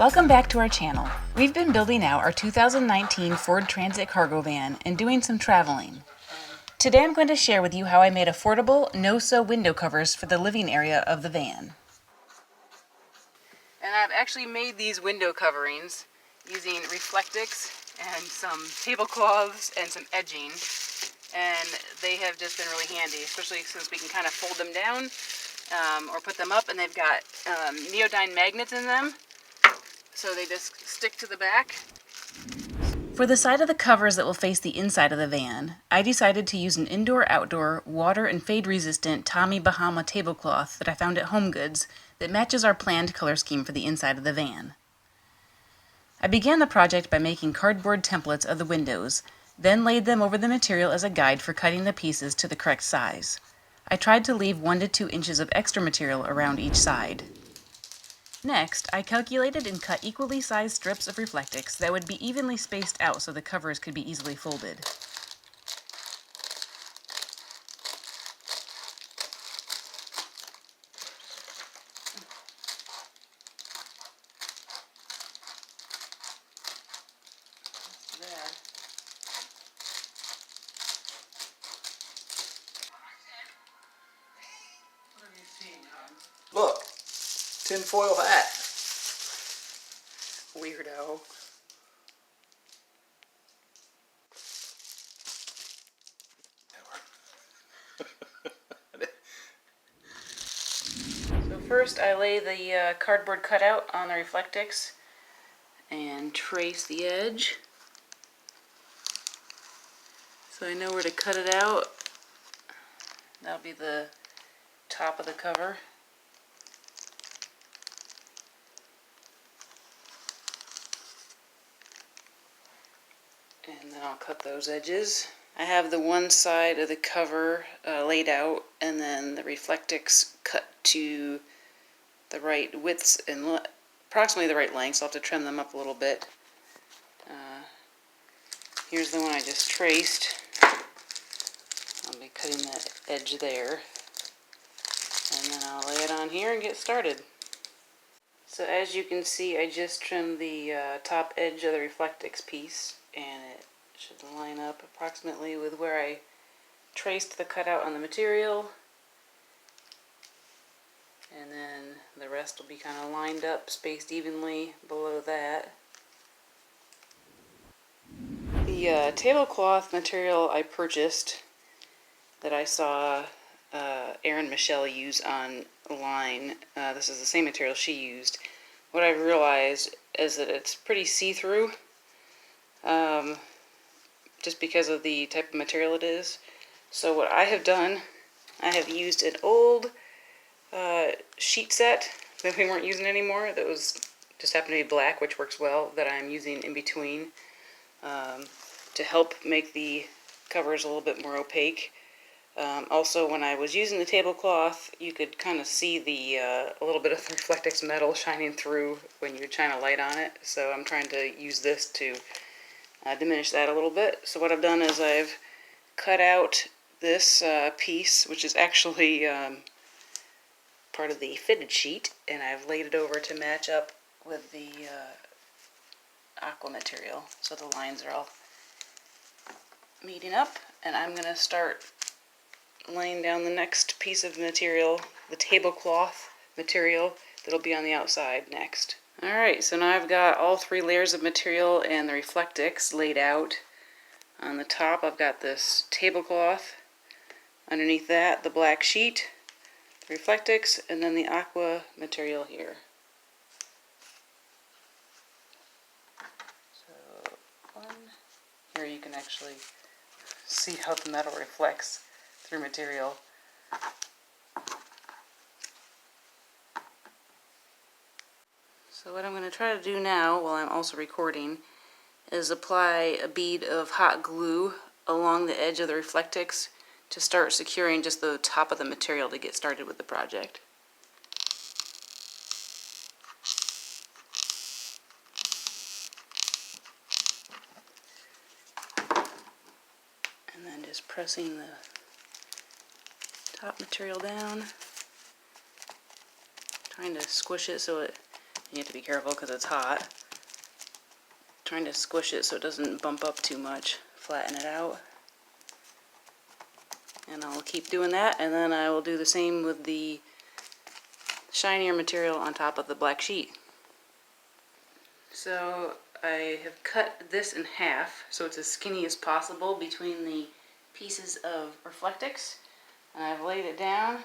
Welcome back to our channel. We've been building out our 2019 Ford Transit cargo van and doing some traveling. Today I'm going to share with you how I made affordable, no-sew window covers for the living area of the van. And I've actually made these window coverings using Reflectix and some tablecloths and some edging. And they have just been really handy, especially since we can kind of fold them down or put them up, and they've got Neodymium magnets in them, so they just stick to the back. For the side of the covers that will face the inside of the van, I decided to use an indoor-outdoor, water and fade-resistant Tommy Bahama tablecloth that I found at HomeGoods that matches our planned color scheme for the inside of the van. I began the project by making cardboard templates of the windows, then laid them over the material as a guide for cutting the pieces to the correct size. I tried to leave 1 to 2 inches of extra material around each side. Next, I calculated and cut equally sized strips of Reflectix that would be evenly spaced out so the covers could be easily folded. Look, tinfoil hat. Weirdo. So first I lay the cardboard cutout on the Reflectix and trace the edge so I know where to cut it out. That'll be the top of the cover. And then I'll cut those edges. I have the one side of the cover laid out, and then the Reflectix cut to the right widths and approximately the right length, so I'll have to trim them up a little bit. Here's the one I just traced. I'll be cutting that edge there. And then I'll lay it on here and get started. So as you can see, I just trimmed the top edge of the Reflectix piece, and it should line up approximately with where I traced the cutout on the material. And then the rest will be kind of lined up, spaced evenly below that. The tablecloth material I purchased that I saw Erin Michelle use online, this is the same material she used. What I've realized is that it's pretty see-through, just because of the type of material it is. So what I have done, I have used an old sheet set that we weren't using anymore, that was just happened to be black, which works well, that I'm using in between to help make the covers a little bit more opaque. Also, when I was using the tablecloth, you could kind of see the a little bit of the Reflectix metal shining through when you shine a light on it. So I'm trying to use this to diminish that a little bit. So what I've done is I've cut out this piece, which is actually part of the fitted sheet, and I've laid it over to match up with the aqua material. So the lines are all meeting up, and I'm going to start laying down the next piece of material, the tablecloth material that'll be on the outside next. Alright, so now I've got all 3 layers of material and the Reflectix laid out. On the top I've got this tablecloth, underneath that the black sheet, the Reflectix, and then the aqua material here. So here you can actually see how the metal reflects through material. So what I'm going to try to do now, while I'm also recording, is apply a bead of hot glue along the edge of the Reflectix to start securing just the top of the material to get started with the project. And then just pressing the top material down, trying to squish it so it You have to be careful because it's hot. Trying to squish it so it doesn't bump up too much. Flatten it out. And I'll keep doing that, and then I will do the same with the shinier material on top of the black sheet. So I have cut this in half so it's as skinny as possible between the pieces of Reflectix. And I've laid it down. I'm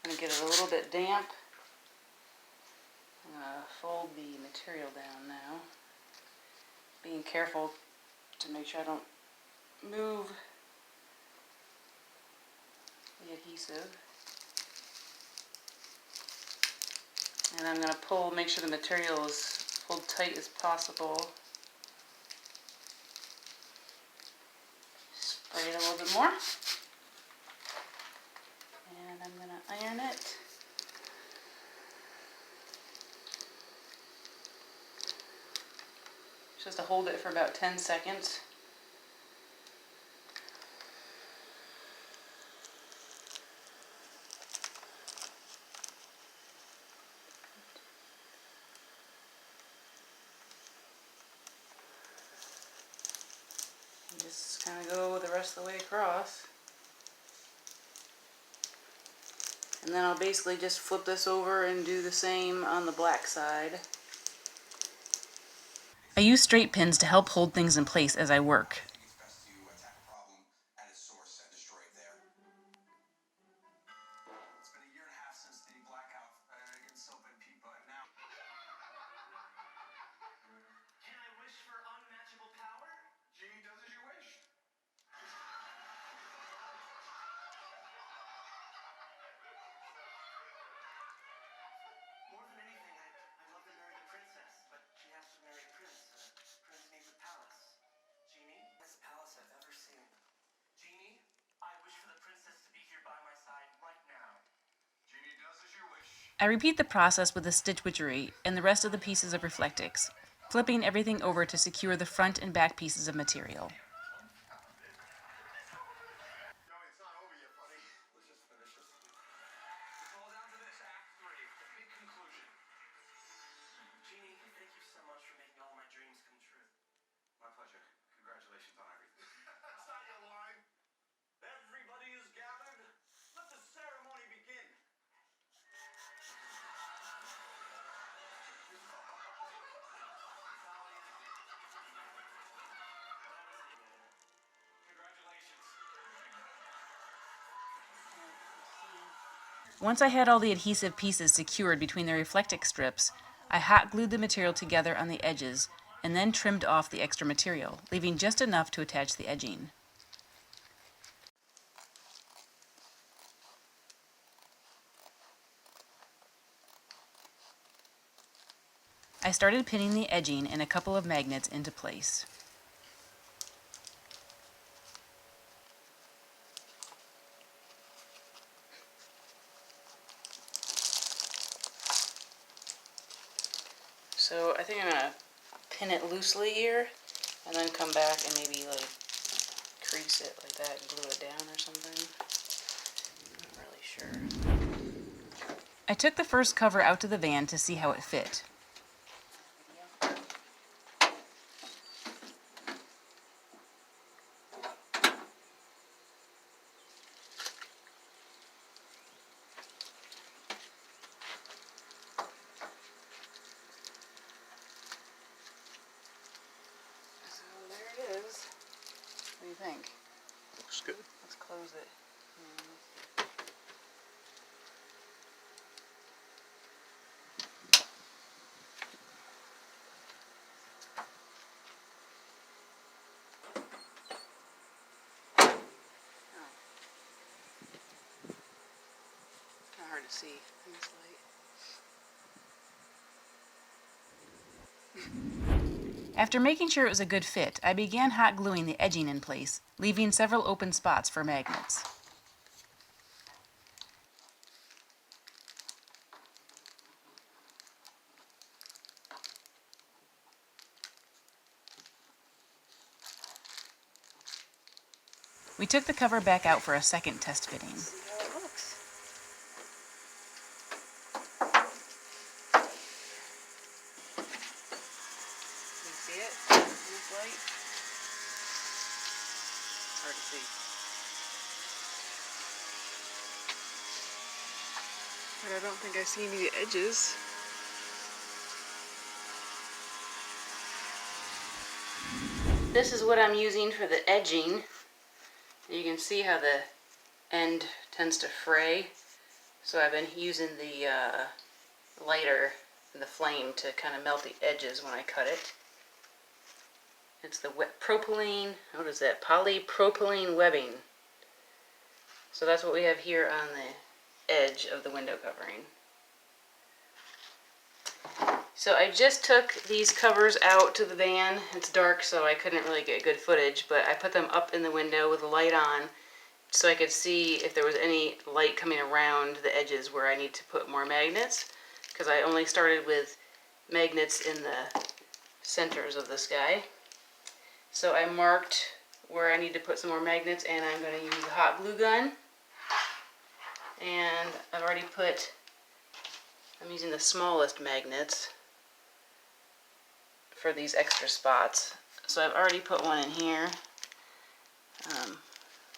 going to get it a little bit damp. I'm going to fold the material down now. Being careful to make sure I don't move the adhesive. And I'm going to make sure the material is pulled tight as possible. Spray it a little bit more. And I'm going to iron it. Just to hold it for about 10 seconds. And just kind of go the rest of the way across. And then I'll basically just flip this over and do the same on the black side. I use straight pins to help hold things in place as I work. I repeat the process with the stitch witchery and the rest of the pieces of Reflectix, flipping everything over to secure the front and back pieces of material. Once I had all the adhesive pieces secured between the Reflectix strips, I hot glued the material together on the edges and then trimmed off the extra material, leaving just enough to attach the edging. I started pinning the edging and a couple of magnets into place. So I think I'm going to pin it loosely here and then come back and maybe like crease it like that and glue it down or something. I'm not really sure. I took the first cover out to the van to see how it fit. What do you think? Looks good. Let's close it. Not hard to see in this light. After making sure it was a good fit, I began hot gluing the edging in place, leaving several open spots for magnets. We took the cover back out for a second test fitting. See how it looks. see. But I don't think I see any edges. This is what I'm using for the edging. You can see how the end tends to fray. So I've been using the lighter and the flame to kind of melt the edges when I cut it. It's the wet propylene, what is that? Polypropylene webbing. So that's what we have here on the edge of the window covering. So I just took these covers out to the van. It's dark, so I couldn't really get good footage, but I put them up in the window with the light on so I could see if there was any light coming around the edges where I need to put more magnets, because I only started with magnets in the centers of this guy. So I marked where I need to put some more magnets, and I'm going to use a hot glue gun. And I've already I'm using the smallest magnets for these extra spots. So I've already put one in here.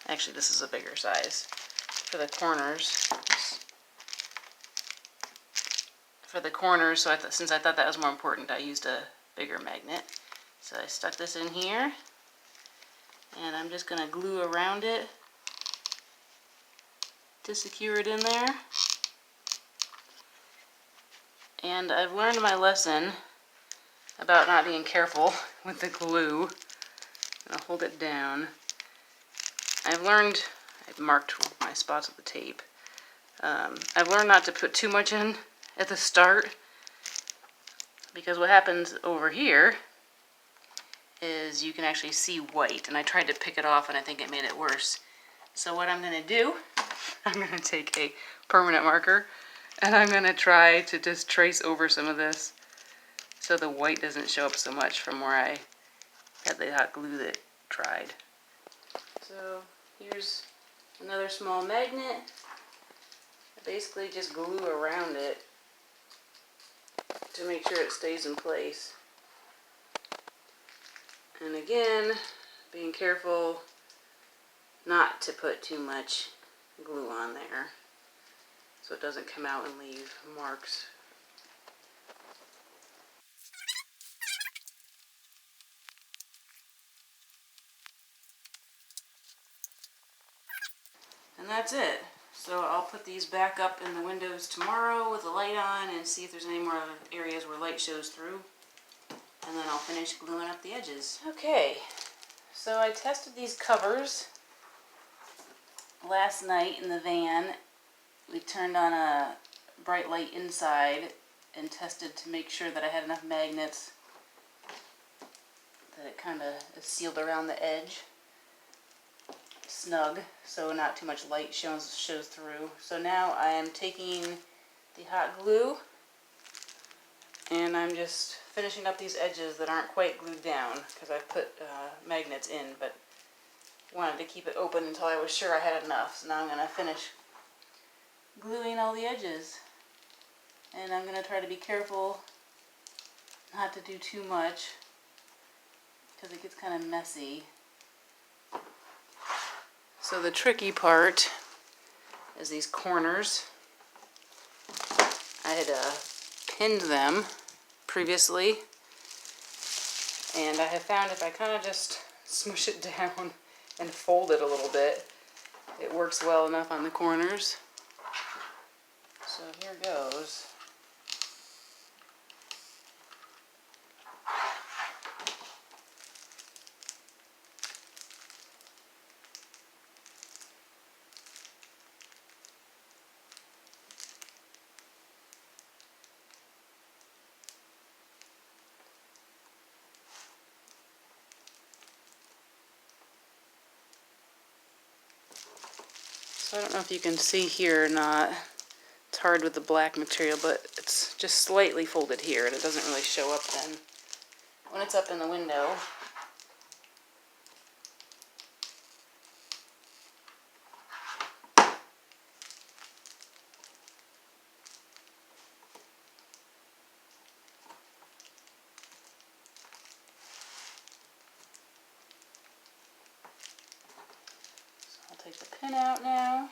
Actually, this is a bigger size for the corners. So since I thought that was more important, I used a bigger magnet. So I stuck this in here, and I'm just going to glue around it to secure it in there. And I've learned my lesson about not being careful with the glue. I'll hold it down. I've marked my spots with the tape. I've learned not to put too much in at the start, because what happens over here is you can actually see white, and I tried to pick it off and I think it made it worse. So what I'm going to do, I'm going to take a permanent marker and I'm going to try to just trace over some of this so the white doesn't show up so much from where I had the hot glue that dried. So here's another small magnet. I basically just glue around it to make sure it stays in place. And again, being careful not to put too much glue on there so it doesn't come out and leave marks. And that's it. So I'll put these back up in the windows tomorrow with the light on and see if there's any more areas where light shows through. And then I'll finish gluing up the edges. Okay, so I tested these covers last night in the van. We turned on a bright light inside and tested to make sure that I had enough magnets that it kind of is sealed around the edge. Snug, so not too much light shows through. So now I am taking the hot glue and I'm just finishing up these edges that aren't quite glued down because I put magnets in, but wanted to keep it open until I was sure I had enough. So now I'm going to finish gluing all the edges, and I'm going to try to be careful not to do too much because it gets kind of messy. So the tricky part is these corners. I had pinned them previously, and I have found if I kind of just smush it down and fold it a little bit, it works well enough on the corners. So here goes. So I don't know if you can see here or not. It's hard with the black material, but it's just slightly folded here, and it doesn't really show up then when it's up in the window. pin out now.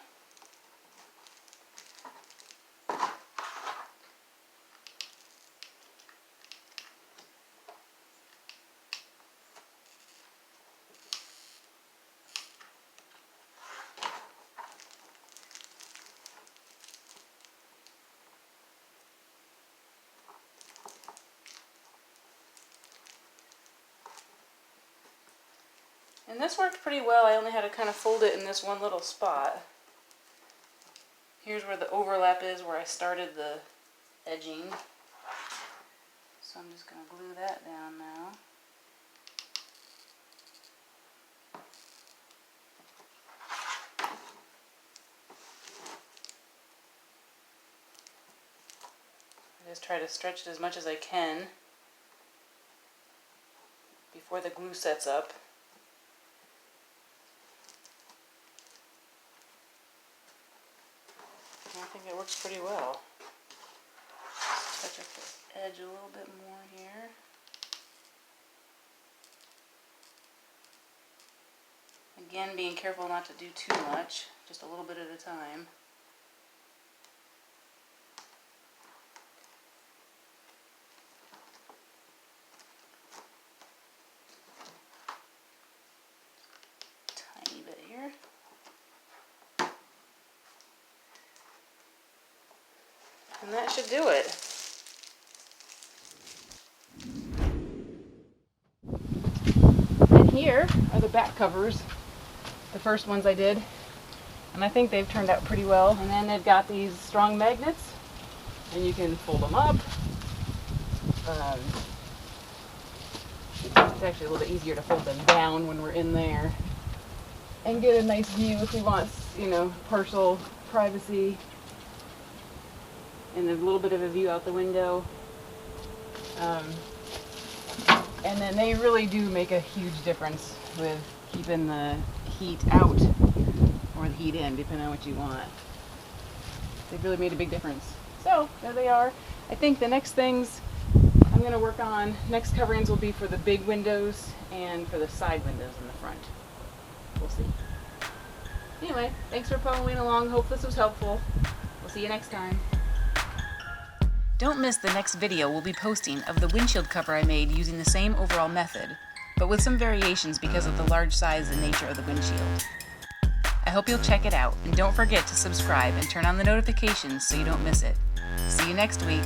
And this worked pretty well. I only had to kind of fold it in this one little spot. Here's where the overlap is, where I started the edging. So I'm just going to glue that down now. I just try to stretch it as much as I can before the glue sets up. I think it works pretty well. Just touch up the edge a little bit more here. Again, being careful not to do too much, just a little bit at a time. Tiny bit here. And that should do it. And here are the back covers, the first ones I did, and I think they've turned out pretty well. And then they've got these strong magnets, and you can fold them up. It's actually a little bit easier to fold them down when we're in there and get a nice view if we want, you know, partial privacy. And a little bit of a view out the window. And then they really do make a huge difference with keeping the heat out or the heat in, depending on what you want. They've really made a big difference. So, there they are. I think the next things I'm going to work on, next coverings will be for the big windows and for the side windows in the front. We'll see. Anyway, thanks for following along. Hope this was helpful. We'll see you next time. Don't miss the next video we'll be posting of the windshield cover I made using the same overall method, but with some variations because of the large size and nature of the windshield. I hope you'll check it out, and don't forget to subscribe and turn on the notifications so you don't miss it. See you next week.